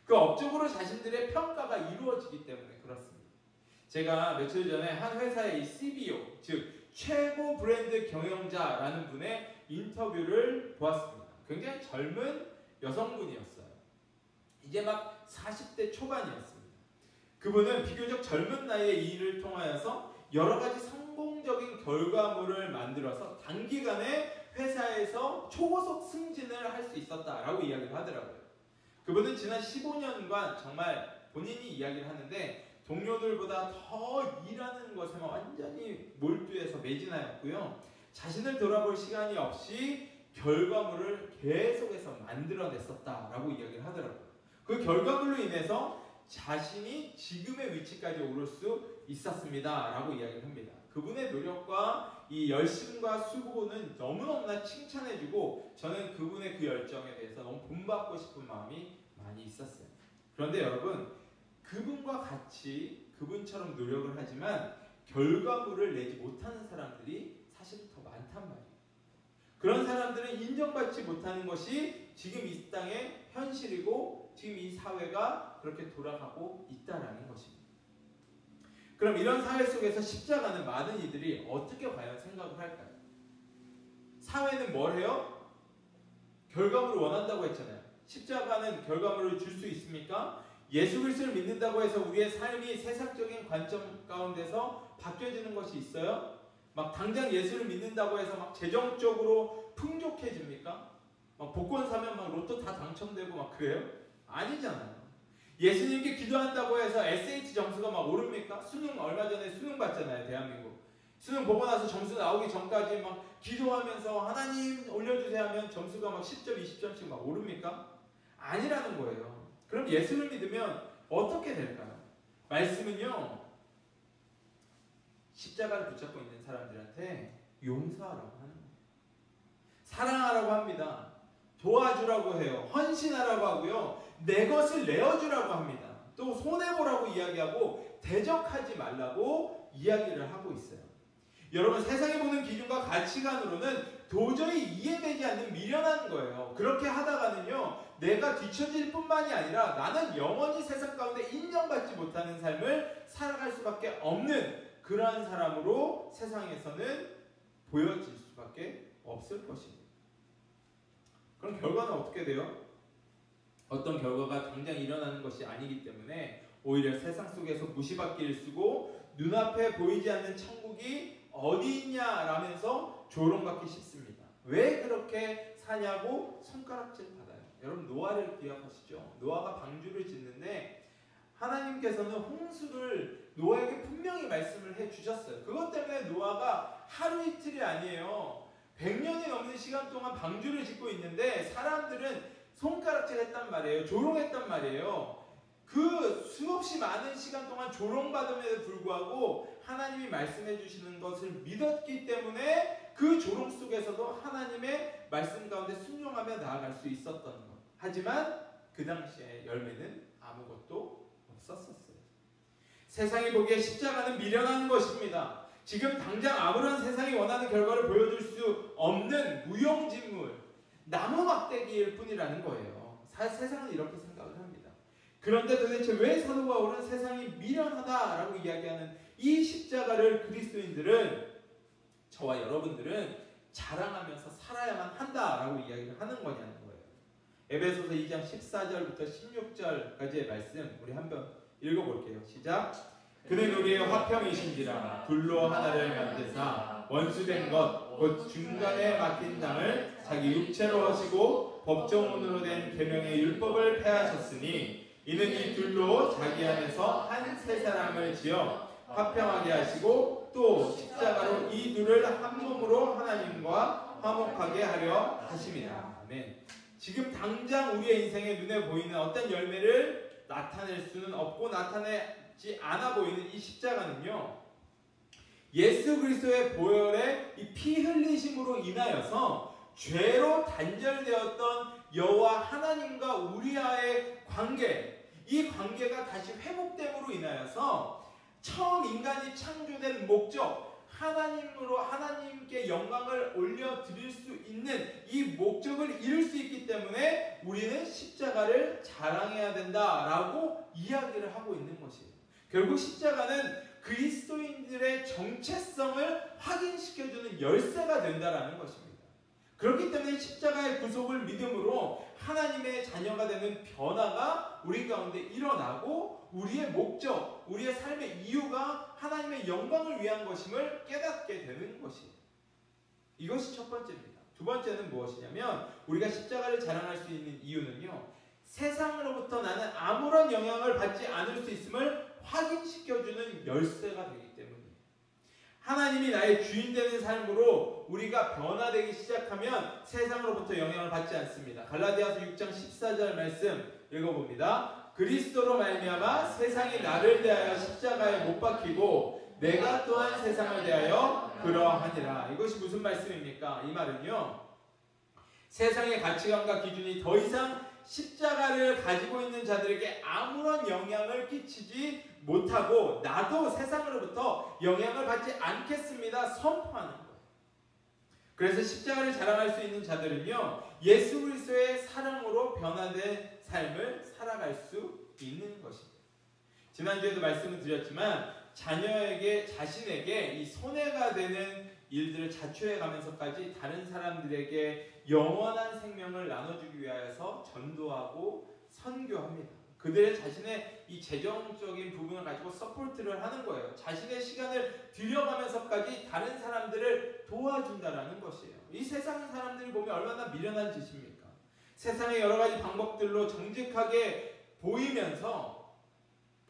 그 업적으로 자신들의 평가가 이루어지기 때문에 그렇습니다. 제가 며칠 전에 한 회사의 CBO, 즉 최고 브랜드 경영자라는 분의 인터뷰를 보았습니다. 굉장히 젊은 여성분이었어요. 이제 막 40대 초반이었습니다. 그분은 비교적 젊은 나이에 이 일을 통하여서 여러 가지 성공적인 결과물을 만들어서 단기간에 회사에서 초고속 승진을 할 수 있었다라고 이야기를 하더라고요. 그분은 지난 15년간 정말 본인이 이야기를 하는데 동료들보다 더 일하는 것에만 완전히 몰두해서 매진하였고요. 자신을 돌아볼 시간이 없이 결과물을 계속해서 만들어냈었다라고 이야기를 하더라고요. 그 결과물로 인해서 자신이 지금의 위치까지 오를 수 있었습니다 라고 이야기를 합니다. 그분의 노력과 이 열심과 수고는 너무너무나 칭찬해주고 저는 그분의 그 열정에 대해서 너무 본받고 싶은 마음이 많이 있었어요. 그런데 여러분, 그분과 같이 그분처럼 노력을 하지만 결과물을 내지 못하는 사람들이 사실 더 많단 말이에요. 그런 사람들은 인정받지 못하는 것이 지금 이 땅의 현실이고 지금 이 사회가 그렇게 돌아가고 있다라는 것입니다. 그럼 이런 사회 속에서 십자가는 많은 이들이 어떻게 과연 생각을 할까요? 사회는 뭘 해요? 결과물을 원한다고 했잖아요. 십자가는 결과물을 줄 수 있습니까? 예수 그리스도를 믿는다고 해서 우리의 삶이 세상적인 관점 가운데서 바뀌어지는 것이 있어요? 막 당장 예수를 믿는다고 해서 막 재정적으로 풍족해집니까? 막 복권 사면 막 로또 다 당첨되고 막 그래요? 아니잖아요. 예수님께 기도한다고 해서 SAT 점수가 막 오릅니까? 수능 얼마 전에 수능 봤잖아요, 대한민국. 수능 보고 나서 점수 나오기 전까지 막 기도하면서 하나님 올려주세요 하면 점수가 막 10점, 20점씩 막 오릅니까? 아니라는 거예요. 그럼 예수를 믿으면 어떻게 될까요? 말씀은요, 십자가를 붙잡고 있는 사람들한테 용서하라고 하는 거예요. 사랑하라고 합니다. 도와주라고 해요. 헌신하라고 하고요. 내 것을 내어주라고 합니다. 또 손해보라고 이야기하고 대적하지 말라고 이야기를 하고 있어요. 여러분, 세상이 보는 기준과 가치관으로는 도저히 이해되지 않는 미련한 거예요. 그렇게 하다가는요, 내가 뒤처질 뿐만이 아니라 나는 영원히 세상 가운데 인정받지 못하는 삶을 살아갈 수밖에 없는 그러한 사람으로 세상에서는 보여질 수밖에 없을 것입니다. 그럼 결과는 어떻게 돼요? 어떤 결과가 당장 일어나는 것이 아니기 때문에 오히려 세상 속에서 무시받기를 쓰고 눈앞에 보이지 않는 천국이 어디 있냐라면서 조롱받기 쉽습니다. 왜 그렇게 사냐고 손가락질 받아요. 여러분, 노아를 기억하시죠? 노아가 방주를 짓는데 하나님께서는 홍수를 노아에게 분명히 말씀을 해주셨어요. 그것 때문에 노아가 하루 이틀이 아니에요. 100년이 넘는 시간 동안 방주를 짓고 있는데 사람들은 손가락질했단 말이에요. 조롱했단 말이에요. 그 수없이 많은 시간 동안 조롱받음에도 불구하고 하나님이 말씀해 주시는 것을 믿었기 때문에 그 조롱 속에서도 하나님의 말씀 가운데 순종하며 나아갈 수 있었던 것. 하지만 그 당시에 열매는 아무것도 없었어요. 세상이 보기에 십자가는 미련한 것입니다. 지금 당장 아무런 세상이 원하는 결과를 보여줄 수 없는 무용지물, 나무 막대기일 뿐이라는 거예요. 세상은 이렇게 생각을 합니다. 그런데 도대체 왜 사도 바울은 세상이 미련하다라고 이야기하는 이 십자가를 그리스도인들은, 저와 여러분들은 자랑하면서 살아야만 한다라고 이야기를 하는 거냐는 거예요. 에베소서 2장 14절부터 16절까지의 말씀 우리 한번 읽어볼게요. 시작. 그는 우리의 화평이신지라 둘로 하나를 만드사 원수된 것 곧 중간에 막힌 땅을 자기 육체로 하시고 법정문으로 된 계명의 율법을 폐하셨으니 이는 이 둘로 자기 안에서 한 세 사람을 지어 화평하게 하시고 또 십자가로 이 둘을 한 몸으로 하나님과 화목하게 하려 하심이라. 아멘. 지금 당장 우리의 인생의 눈에 보이는 어떤 열매를 나타낼 수는 없고 나타내지 않아 보이는 이 십자가는요, 예수 그리스도의 보혈의 이 피 흘리심으로 인하여서 죄로 단절되었던 여호와 하나님과 우리와의 관계, 이 관계가 다시 회복됨으로 인하여서 처음 인간이 창조된 목적, 하나님으로 하나님께 영광을 올려드릴 수 있는 이 목적을 이룰 수 있기 때문에 우리는 십자가를 자랑해야 된다라고 이야기를 하고 있는 것이에요. 결국 십자가는 그리스도인들의 정체성을 확인시켜주는 열쇠가 된다라는 것입니다. 그렇기 때문에 십자가의 구속을 믿음으로 하나님의 자녀가 되는 변화가 우리 가운데 일어나고 우리의 목적, 우리의 삶의 이유가 하나님의 영광을 위한 것임을 깨닫게 되는 것이에요. 이것이 첫 번째입니다. 두 번째는 무엇이냐면 우리가 십자가를 자랑할 수 있는 이유는요, 세상으로부터 나는 아무런 영향을 받지 않을 수 있음을 확인시켜주는 열쇠가 되기 때문이에요. 하나님이 나의 주인 되는 삶으로 우리가 변화되기 시작하면 세상으로부터 영향을 받지 않습니다. 갈라디아서 6장 14절 말씀 읽어봅니다. 그리스도로 말미암아 세상이 나를 대하여 십자가에 못 박히고 내가 또한 세상을 대하여 그러하니라. 이것이 무슨 말씀입니까? 이 말은요, 세상의 가치관과 기준이 더 이상 십자가를 가지고 있는 자들에게 아무런 영향을 끼치지 못하고 나도 세상으로부터 영향을 받지 않겠습니다 선포하는 거예요. 그래서 십자가를 자랑할 수 있는 자들은요, 예수 그리스도의 사랑으로 변화된 삶을 살아갈 수 있는 것입니다. 지난주에도 말씀을 드렸지만 자녀에게, 자신에게 이 손해가 되는 일들을 자초해 가면서까지 다른 사람들에게 영원한 생명을 나눠주기 위하여서 전도하고 선교합니다. 그들의 자신의 이 재정적인 부분을 가지고 서포트를 하는 거예요. 자신의 시간을 들여가면서까지 다른 사람들을 도와준다라는 것이에요. 이 세상 사람들이 보면 얼마나 미련한 짓입니까? 세상의 여러 가지 방법들로 정직하게 보이면서,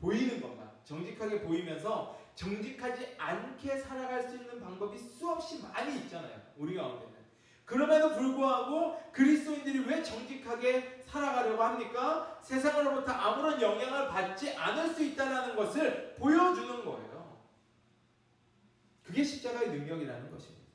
보이는 것만 정직하게 보이면서 정직하지 않게 살아갈 수 있는 방법이 수없이 많이 있잖아요, 우리 가운데는. 그럼에도 불구하고 그리스도인들이 왜 정직하게 살아가려고 합니까? 세상으로부터 아무런 영향을 받지 않을 수 있다는 것을 보여주는 거예요. 그게 십자가의 능력이라는 것입니다.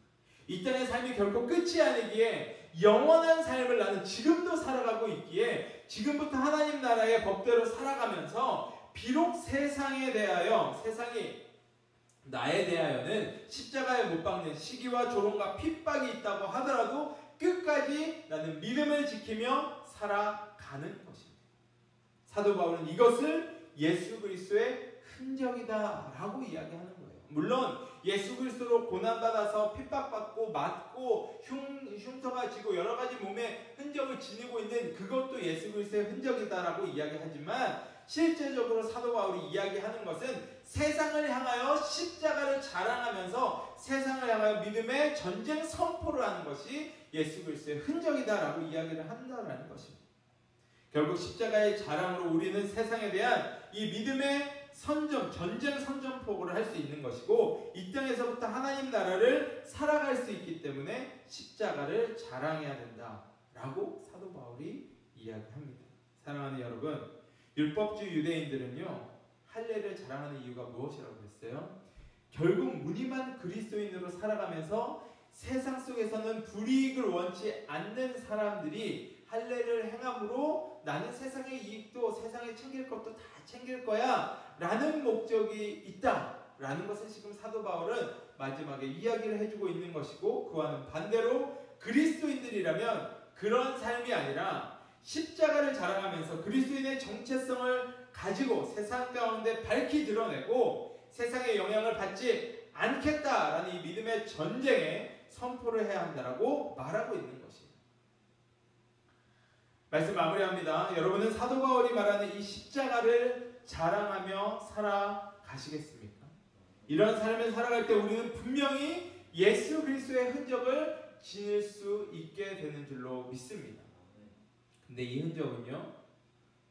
이 땅의 삶이 결코 끝이 아니기에 영원한 삶을 나는 지금도 살아가고 있기에 지금부터 하나님 나라의 법대로 살아가면서 비록 세상에 대하여, 세상이 나에 대하여는 십자가에 못 박는 시기와 조롱과 핍박이 있다고 하더라도 끝까지 나는 믿음을 지키며 살아가는 것입니다. 사도 바울은 이것을 예수 그리스도의 흔적이다 라고 이야기하는 거예요. 물론 예수 그리스도로 고난받아서 핍박받고 맞고 흉터가 지고 여러 가지 몸에 흔적을 지니고 있는 그것도 예수 그리스도의 흔적이다 라고 이야기하지만 실제적으로 사도 바울이 이야기하는 것은 세상을 향하여 십자가를 자랑하면서 세상을 향하여 믿음의 전쟁 선포를 하는 것이 예수 그리스도의 흔적이다라고 이야기를 한다는 것입니다. 결국 십자가의 자랑으로 우리는 세상에 대한 이 믿음의 전쟁 선전포고를 할 수 있는 것이고 이 땅에서부터 하나님 나라를 살아갈 수 있기 때문에 십자가를 자랑해야 된다라고 사도 바울이 이야기합니다. 사랑하는 여러분, 율법주의 유대인들은요, 할례를 자랑하는 이유가 무엇이라고 했어요? 결국 무늬만 그리스도인으로 살아가면서 세상 속에서는 불이익을 원치 않는 사람들이 할례를 행함으로 나는 세상의 이익도 세상에 챙길 것도 다 챙길 거야 라는 목적이 있다 라는 것을 지금 사도 바울은 마지막에 이야기를 해주고 있는 것이고, 그와는 반대로 그리스도인들이라면 그런 삶이 아니라 십자가를 자랑하면서 그리스도인의 정체성을 가지고 세상 가운데 밝히 드러내고 세상의 영향을 받지 않겠다라는 이 믿음의 전쟁에 선포를 해야 한다라고 말하고 있는 것입니다. 말씀 마무리합니다. 여러분은 사도 바울이 말하는 이 십자가를 자랑하며 살아가시겠습니까? 이런 삶을 살아갈 때 우리는 분명히 예수 그리스도의 흔적을 지닐 수 있게 되는 줄로 믿습니다. 근데 이 흔적은요,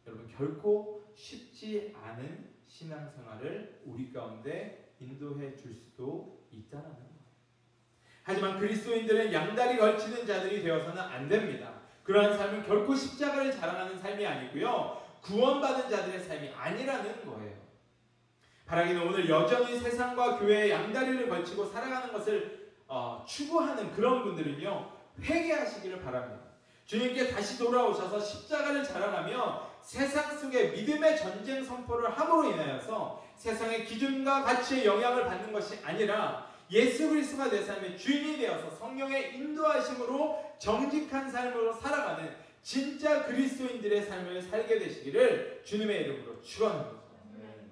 여러분 결코 쉽지 않은 신앙생활을 우리 가운데 인도해 줄 수도 있다는 거예요. 하지만 그리스도인들은 양다리 걸치는 자들이 되어서는 안 됩니다. 그러한 삶은 결코 십자가를 자랑하는 삶이 아니고요, 구원받은 자들의 삶이 아니라는 거예요. 바라기는 오늘 여전히 세상과 교회의 양다리를 걸치고 살아가는 것을 추구하는 그런 분들은요, 회개하시기를 바랍니다. 주님께 다시 돌아오셔서 십자가를 자랑하며 세상 속에 믿음의 전쟁 선포를 함으로 인하여서 세상의 기준과 가치에 영향을 받는 것이 아니라 예수 그리스도가 내 삶의 주인이 되어서 성령의 인도하심으로 정직한 삶으로 살아가는 진짜 그리스도인들의 삶을 살게 되시기를 주님의 이름으로 축원합니다.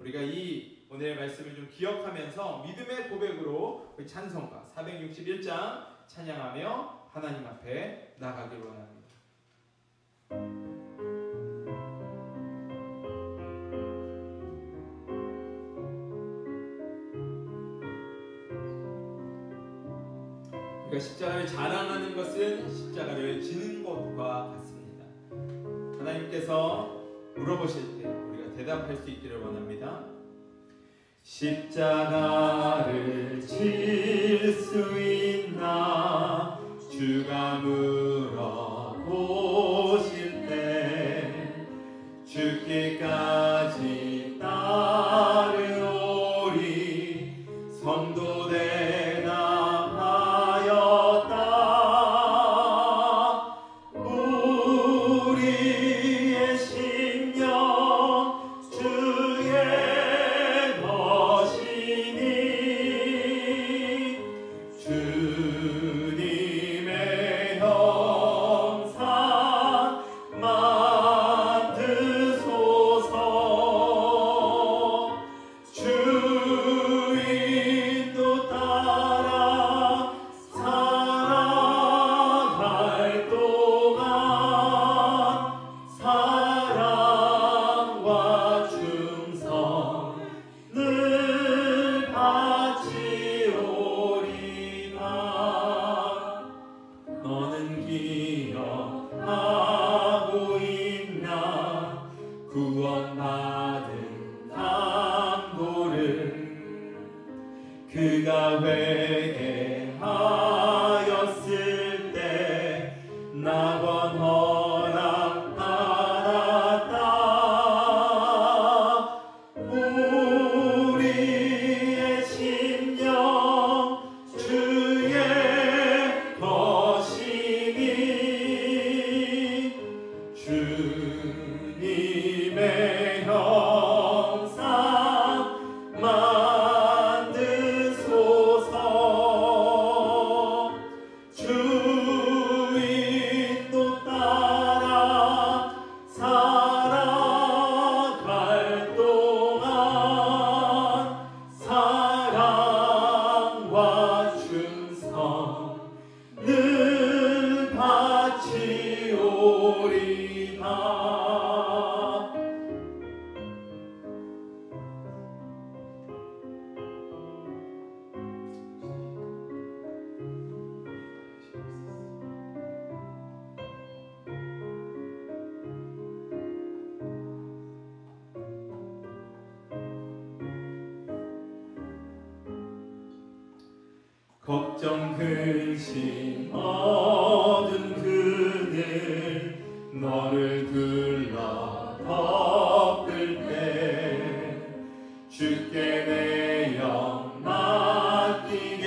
우리가 이 오늘의 말씀을 좀 기억하면서 믿음의 고백으로 우리 찬송가 461장 찬양하며 하나님 앞에 나가길 원합니다. 우리가 십자가를 자랑하는 것은 십자가를 지는 것과 같습니다. 하나님께서 물어보실 때 우리가 대답할 수 있기를 원합니다. 십자가를 질 수 있나 주가 물어보실 때 그가 회개하였을 때 낙원 허락받았다. 우리의 심령 주의 것이니 주님의 형상 만드소서. 주인도 따라 살아갈 동안 사랑과 충성 늘 바치오리다. 걱정 근심 어두운 그늘 너를 둘러 덮을 때 주께 내 영 맡기겠나.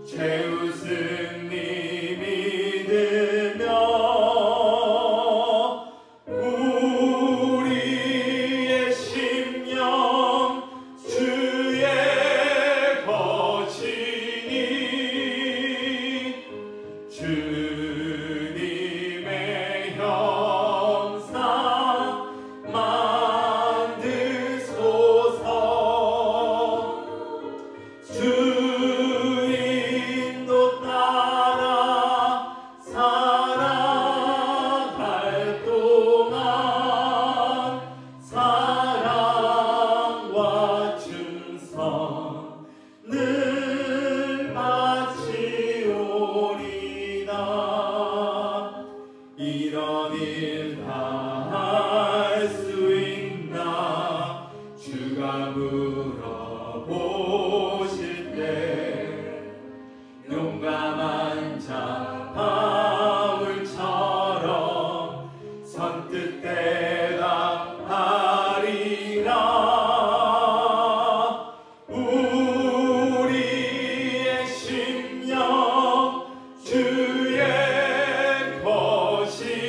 최우승 니 믿으며 우리의 심령 주의 주님의 형상 만드소서. 주인도 따라 살아갈 동안 사랑과 충성 늘 바치오리다. 이런 일 다 할 수 있나. 주가 물어보실 때 용감한 자 바울처럼 선뜻 대답하리라. 우리의 심령 주의 것이니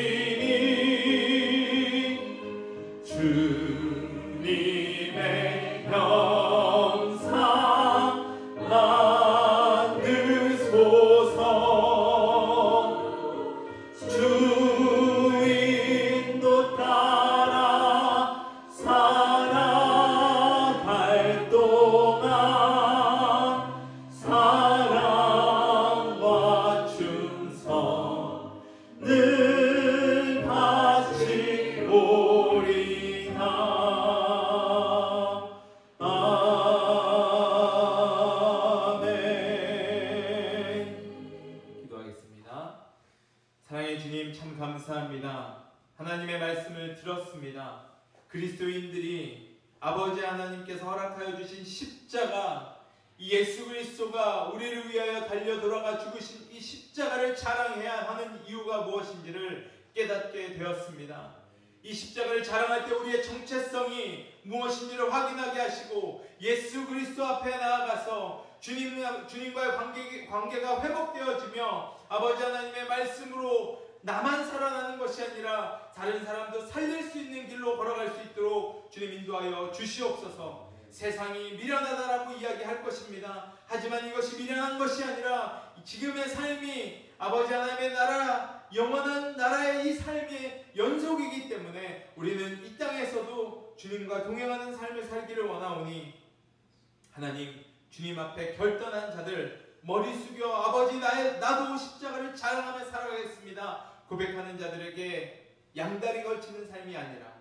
주님의 형상 만드소서. 주인도 따라 살아갈 동안 사랑과 충성 늘 바치오리다. 기도하겠습니다. 사랑의 주님, 참 감사합니다. 하나님의 말씀을 들었습니다. 그리스도인들이 아버지 하나님께서 허락하여 주신 십자가, 이 예수 그리스도가 우리를 위하여 달려 돌아가 죽으신 이 십자가를 자랑해야 하는 이유가 무엇인지를 깨닫게 되었습니다. 이 십자가를 자랑할 때 우리의 정체성이 무엇인지를 확인하게 하시고 예수 그리스도 앞에 나아가서 주님과의 관계가 회복되어지며 아버지 하나님의 말씀으로 나만 살아나는 것이 아니라 다른 사람도 살릴 수 있는 길로 걸어갈 수 있도록 주님 인도하여 주시옵소서. 세상이 미련하다라고 이야기할 것입니다. 하지만 이것이 미련한 것이 아니라 지금의 삶이 아버지 하나님의 나라, 영원한 나라의 이 삶의 연속이기 때문에 우리는 이 땅에서도 주님과 동행하는 삶을 살기를 원하오니 하나님, 주님 앞에 결단한 자들 머리 숙여 아버지 나도 십자가를 자랑하며 살아가겠습니다 고백하는 자들에게 양다리 걸치는 삶이 아니라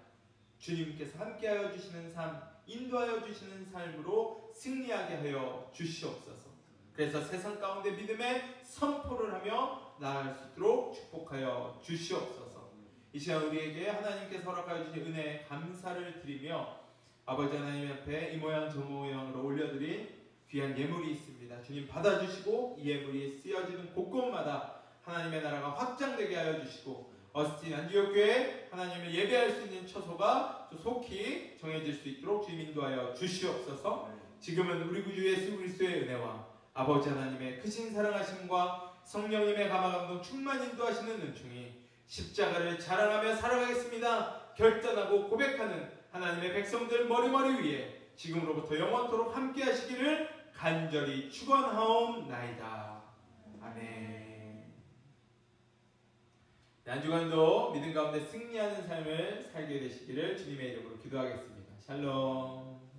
주님께서 함께하여 주시는 삶, 인도하여 주시는 삶으로 승리하게 하여 주시옵소서. 그래서 세상 가운데 믿음의 선포를 하며 나아갈 수 있도록 축복하여 주시옵소서. 이 시간 우리에게 하나님께서 허락하여 주신 은혜에 감사를 드리며 아버지 하나님 앞에 이 모양 저 모양으로 올려드린 귀한 예물이 있습니다. 주님 받아주시고 이 예물이 쓰여지는 곳곳마다 하나님의 나라가 확장되게 하여 주시고 어스틴 안디옥 교회 하나님을 예배할 수 있는 처소가 속히 정해질 수 있도록 주님 인도하여 주시옵소서. 지금은 우리 구주 예수 그리스도의 은혜와 아버지 하나님의 크신 사랑하심과 성령님의 감화감동 충만 인도하시는 은총이 십자가를 자랑하며 살아가겠습니다 결단하고 고백하는 하나님의 백성들 머리머리 위에 지금으로부터 영원토록 함께 하시기를 간절히 축원하옵나이다. 아멘. 한 주간도 믿음 가운데 승리하는 삶을 살게 되시기를 주님의 이름으로 기도하겠습니다. 샬롬.